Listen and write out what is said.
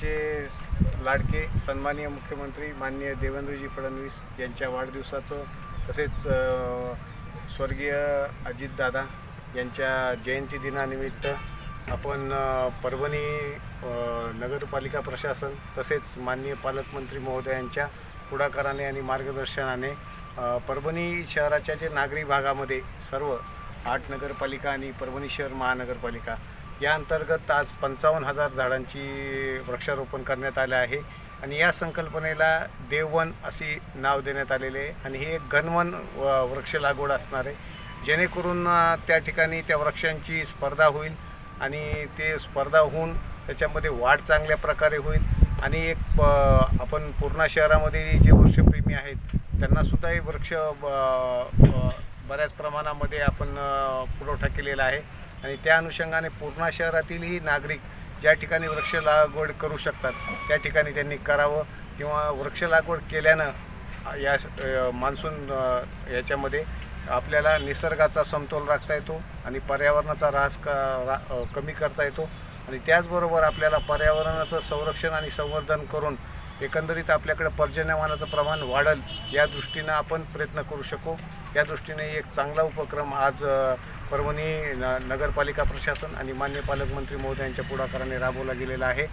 महाराष्ट्राचे लाडके सन्माननीय मुख्यमंत्री माननीय देवेंद्रजी फडणवीस यांच्या वाढदिवसाचं तसेच स्वर्गीय अजितदादा यांच्या जयंती दिनानिमित्त आपण परभणी नगरपालिका प्रशासन तसेच माननीय पालकमंत्री महोदयांच्या पुढाकाराने आणि मार्गदर्शनाने परभणी शहराच्या जे नागरी भागामध्ये सर्व 8 नगरपालिका आणि परभणी शहर महानगरपालिका या अंतर्गत आज 55,000 झाडांची वृक्षारोपण करण्यात आले आहे आणि या संकल्पनेला देववन अशी नाव देण्यात आलेले आहे आणि ही एक घनवन वृक्ष लागवड असणार आहे, जेणेकरून त्या ठिकाणी त्या वृक्षांची स्पर्धा होईल आणि ते स्पर्धा होऊन त्याच्यामध्ये वाढ चांगल्या प्रकारे होईल आणि एक आपण पूर्णा शहरामध्ये जे वृक्षप्रेमी आहेत त्यांनासुद्धा हे वृक्ष बऱ्याच प्रमाणामध्ये आपण पुरवठा केलेला आहे आणि त्या अनुषंगाने पूर्णा शहरातीलही नागरिक ज्या ठिकाणी वृक्ष लागवड करू शकतात त्या ठिकाणी त्यांनी करावं किंवा वृक्ष लागवड केल्यानं या मान्सून याच्यामध्ये आपल्याला निसर्गाचा समतोल राखता येतो आणि पर्यावरणाचा ऱ्हास कमी करता येतो आणि त्याचबरोबर आपल्याला पर्यावरणाचं संरक्षण आणि संवर्धन करून एकंदरीत आपल्याकडे पर्जन्यमानाचं प्रमाण वाढेल या दृष्टीनं आपण प्रयत्न करू शकू। या दृष्टीने एक चांगला उपक्रम आज परभणी नगरपालिका प्रशासन आणि माननीय पालकमंत्री महोदयांच्या पुढाकाराने राबवला गेलेला आहे।